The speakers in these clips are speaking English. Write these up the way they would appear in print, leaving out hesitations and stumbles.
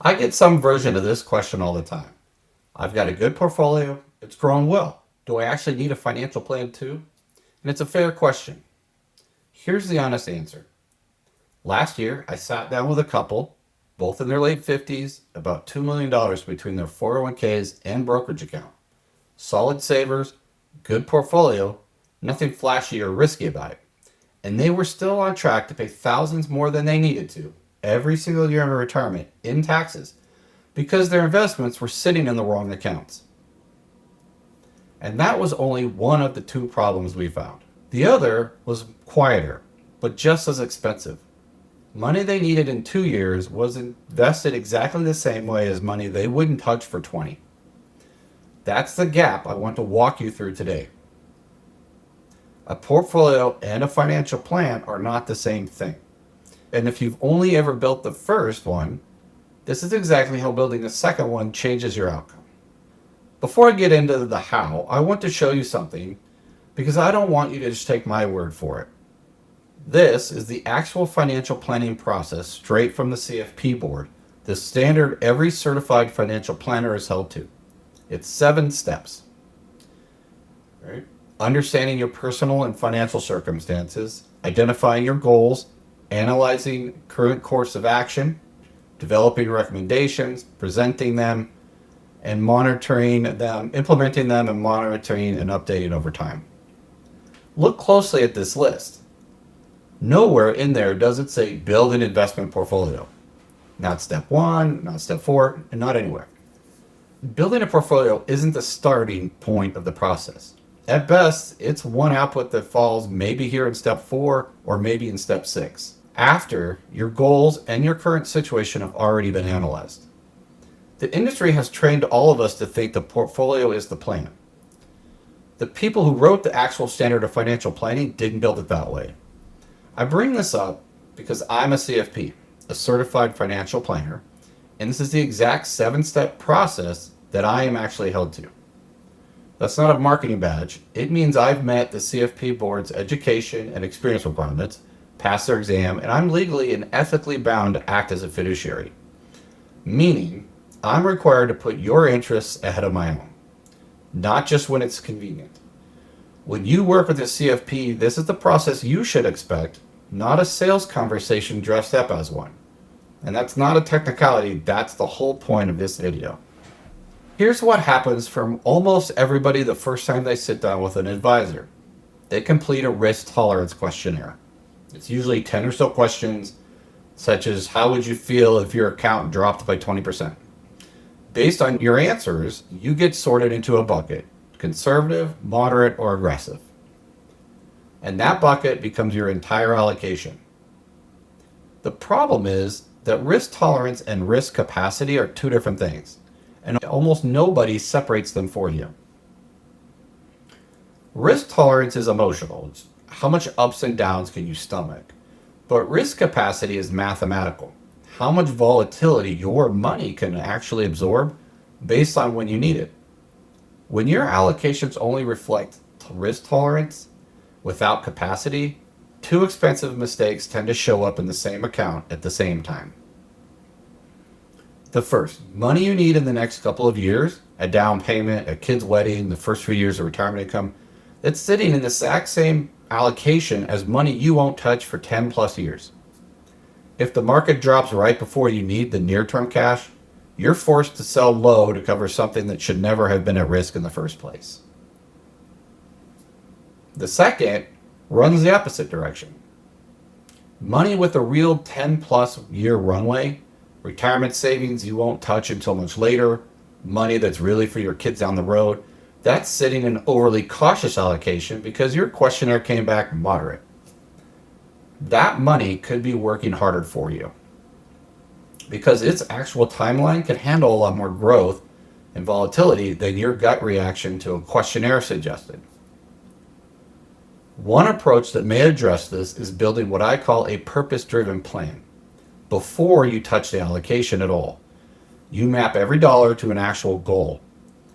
I get some version of this question all the time. I've got a good portfolio, it's growing well. Do I actually need a financial plan too? And it's a fair question. Here's the honest answer. Last year, I sat down with a couple, both in their late 50s, about $2 million dollars between their 401ks and brokerage account. Solid savers, good portfolio, nothing flashy or risky about it. And they were still on track to pay thousands more than they needed to every single year in retirement in taxes because their investments were sitting in the wrong accounts. And that was only one of the two problems we found. The other was quieter, but just as expensive. Money they needed in 2 years was invested exactly the same way as money they wouldn't touch for 20. That's the gap I want to walk you through today. A portfolio and a financial plan are not the same thing. And if you've only ever built the first one, this is exactly how building the second one changes your outcome. Before I get into the how, I want to show you something because I don't want you to just take my word for it. This is the actual financial planning process straight from the CFP Board, the standard every certified financial planner is held to. It's 7 steps. Right? Understanding your personal and financial circumstances, identifying your goals, analyzing current course of action, developing recommendations, presenting them, and monitoring them, implementing them, and monitoring and updating over time. Look closely at this list. Nowhere in there does it say build an investment portfolio. Not step 1, not step 4, and not anywhere. Building a portfolio isn't the starting point of the process. At best, it's one output that falls maybe here in step 4 or maybe in step 6, after your goals and your current situation have already been analyzed. The industry has trained all of us to think the portfolio is the plan. The people who wrote the actual standard of financial planning didn't build it that way. I bring this up because I'm a CFP, a certified financial planner, and this is the exact 7-step process that I am actually held to. That's not a marketing badge. It means I've met the CFP Board's education and experience requirements, passed their exam, and I'm legally and ethically bound to act as a fiduciary. Meaning, I'm required to put your interests ahead of my own, not just when it's convenient. When you work with a CFP, this is the process you should expect, not a sales conversation dressed up as one. And that's not a technicality, that's the whole point of this video. Here's what happens from almost everybody the first time they sit down with an advisor. They complete a risk tolerance questionnaire. It's usually 10 or so questions, such as how would you feel if your account dropped by 20%? Based on your answers, you get sorted into a bucket, conservative, moderate, or aggressive. And that bucket becomes your entire allocation. The problem is that risk tolerance and risk capacity are two different things, and almost nobody separates them for you. Risk tolerance is emotional. It's how much ups and downs can you stomach? But risk capacity is mathematical. How much volatility your money can actually absorb based on when you need it. When your allocations only reflect risk tolerance without capacity, 2 expensive mistakes tend to show up in the same account at the same time. The first, money you need in the next couple of years, a down payment, a kid's wedding, the first few years of retirement income, it's sitting in the exact same allocation as money you won't touch for 10 plus years. If the market drops right before you need the near-term cash, you're forced to sell low to cover something that should never have been at risk in the first place. The second runs the opposite direction. Money with a real 10 plus year runway, retirement savings you won't touch until much later, money that's really for your kids down the road, that's sitting in an overly cautious allocation because your questionnaire came back moderate. That money could be working harder for you because its actual timeline can handle a lot more growth and volatility than your gut reaction to a questionnaire suggested. One approach that may address this is building what I call a purpose-driven plan before you touch the allocation at all. You map every dollar to an actual goal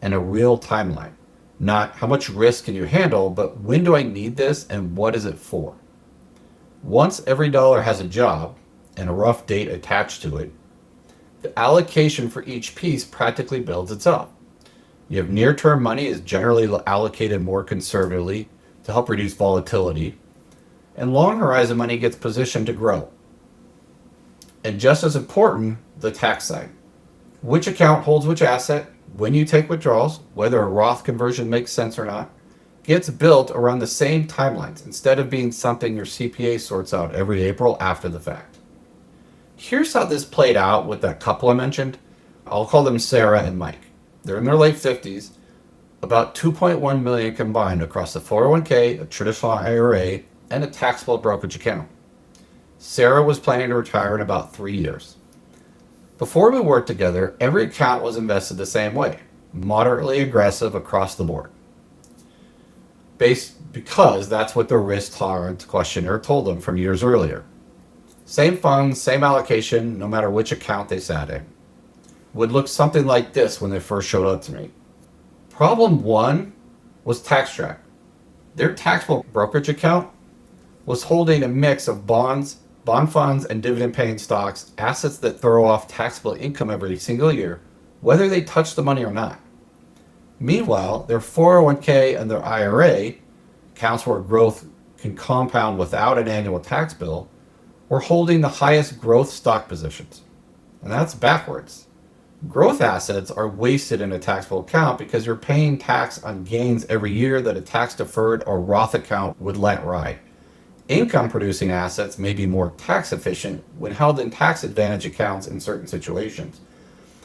and a real timeline. Not how much risk can you handle, but when do I need this and what is it for? Once every dollar has a job and a rough date attached to it, The allocation for each piece practically builds itself. You have near-term money is generally allocated more conservatively to help reduce volatility, and long horizon money gets positioned to grow. And just as important, the tax side. Which account holds which asset, when you take withdrawals, whether a Roth conversion makes sense or not, gets built around the same timelines instead of being something your CPA sorts out every April after the fact. Here's how this played out with that couple I mentioned. I'll call them Sarah and Mike. They're in their late 50s, about 2.1 million combined across the 401k, a traditional IRA, and a taxable brokerage account. Sarah was planning to retire in about 3 years. Before we worked together, every account was invested the same way, moderately aggressive across the board. Because that's what the risk tolerance questionnaire told them from years earlier. Same funds, same allocation, no matter which account they sat in. Would look something like this when they first showed up to me. Problem one was tax track. Their taxable brokerage account was holding a mix of bonds, bond funds, and dividend-paying stocks, assets that throw off taxable income every single year, whether they touch the money or not. Meanwhile, their 401k and their IRA, accounts where growth can compound without an annual tax bill, were holding the highest growth stock positions. And that's backwards. Growth assets are wasted in a taxable account because you're paying tax on gains every year that a tax-deferred or Roth account would let ride. Income-producing assets may be more tax efficient when held in tax advantage accounts in certain situations,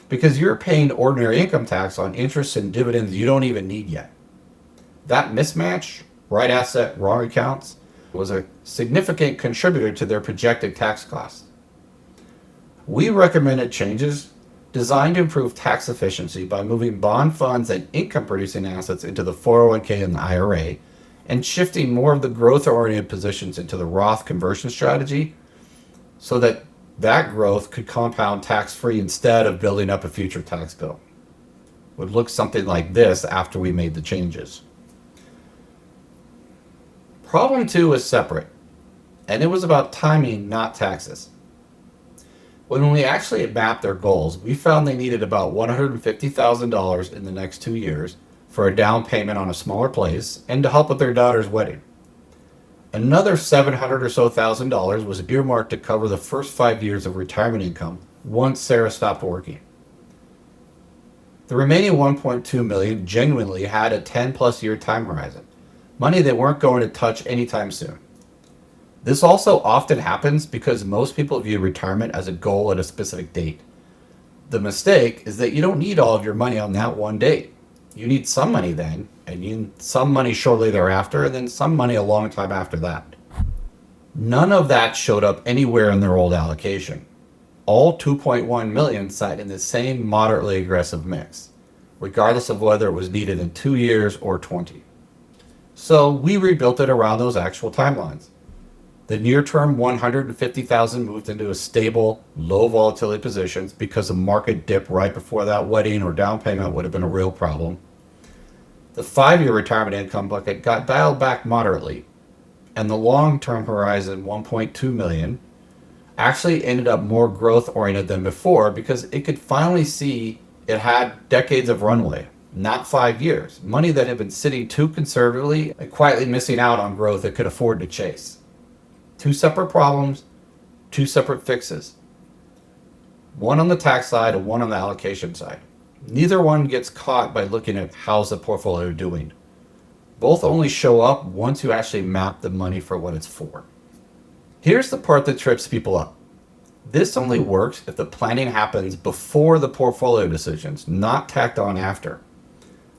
because you're paying ordinary income tax on interest and dividends you don't even need yet. That mismatch, right asset, wrong accounts, was a significant contributor to their projected tax costs. We recommended changes designed to improve tax efficiency by moving bond funds and income-producing assets into the 401k and the IRA, and shifting more of the growth-oriented positions into the Roth conversion strategy so that that growth could compound tax-free instead of building up a future tax bill. Would look something like this after we made the changes. Problem two was separate, and it was about timing, not taxes. When we actually mapped their goals, we found they needed about $150,000 in the next 2 years for a down payment on a smaller place and to help with their daughter's wedding. Another $700,000 or so was earmarked to cover the first 5 years of retirement income once Sarah stopped working. The remaining $1.2 million genuinely had a 10+ year time horizon, money they weren't going to touch anytime soon. This also often happens because most people view retirement as a goal at a specific date. The mistake is that you don't need all of your money on that one date. You need some money then, and you need some money shortly thereafter, and then some money a long time after that. None of that showed up anywhere in their old allocation. All 2.1 million sat in the same moderately aggressive mix, regardless of whether it was needed in 2 years or 20. So we rebuilt it around those actual timelines. The near-term 150,000 moved into a stable, low volatility positions because the market dip right before that wedding or down payment would have been a real problem. The 5-year retirement income bucket got dialed back moderately, and the long-term horizon 1.2 million actually ended up more growth-oriented than before because it could finally see it had decades of runway, not 5 years, money that had been sitting too conservatively and quietly missing out on growth it could afford to chase. 2 separate problems, 2 separate fixes. One on the tax side and one on the allocation side. Neither one gets caught by looking at how's the portfolio doing. Both only show up once you actually map the money for what it's for. Here's the part that trips people up. This only works if the planning happens before the portfolio decisions, not tacked on after.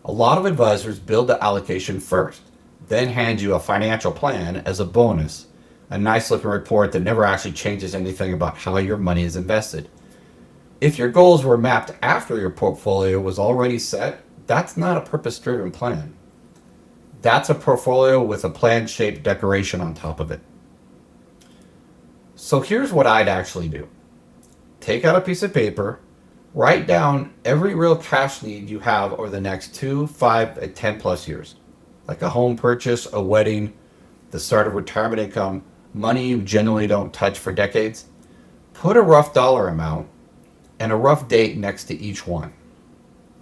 A lot of advisors build the allocation first, then hand you a financial plan as a bonus. A nice looking report that never actually changes anything about how your money is invested. If your goals were mapped after your portfolio was already set, that's not a purpose-driven plan. That's a portfolio with a plan-shaped decoration on top of it. So here's what I'd actually do. Take out a piece of paper, write down every real cash need you have over the next 2, 5, and 10+ years. Like a home purchase, a wedding, the start of retirement income, money you generally don't touch for decades. Put a rough dollar amount and a rough date next to each one.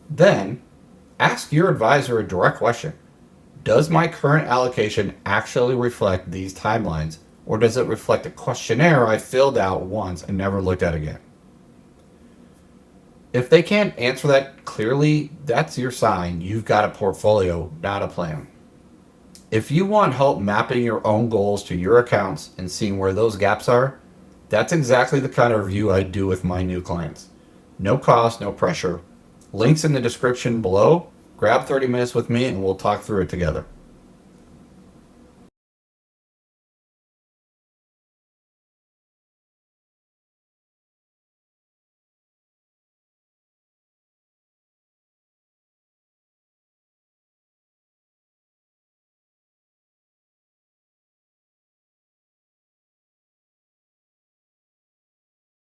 Then, ask your advisor a direct question. Does my current allocation actually reflect these timelines, or does it reflect a questionnaire I filled out once and never looked at again? If they can't answer that clearly, that's your sign you've got a portfolio, not a plan. If you want help mapping your own goals to your accounts and seeing where those gaps are, that's exactly the kind of review I do with my new clients. No cost, no pressure. Links in the description below. Grab 30 minutes with me and we'll talk through it together.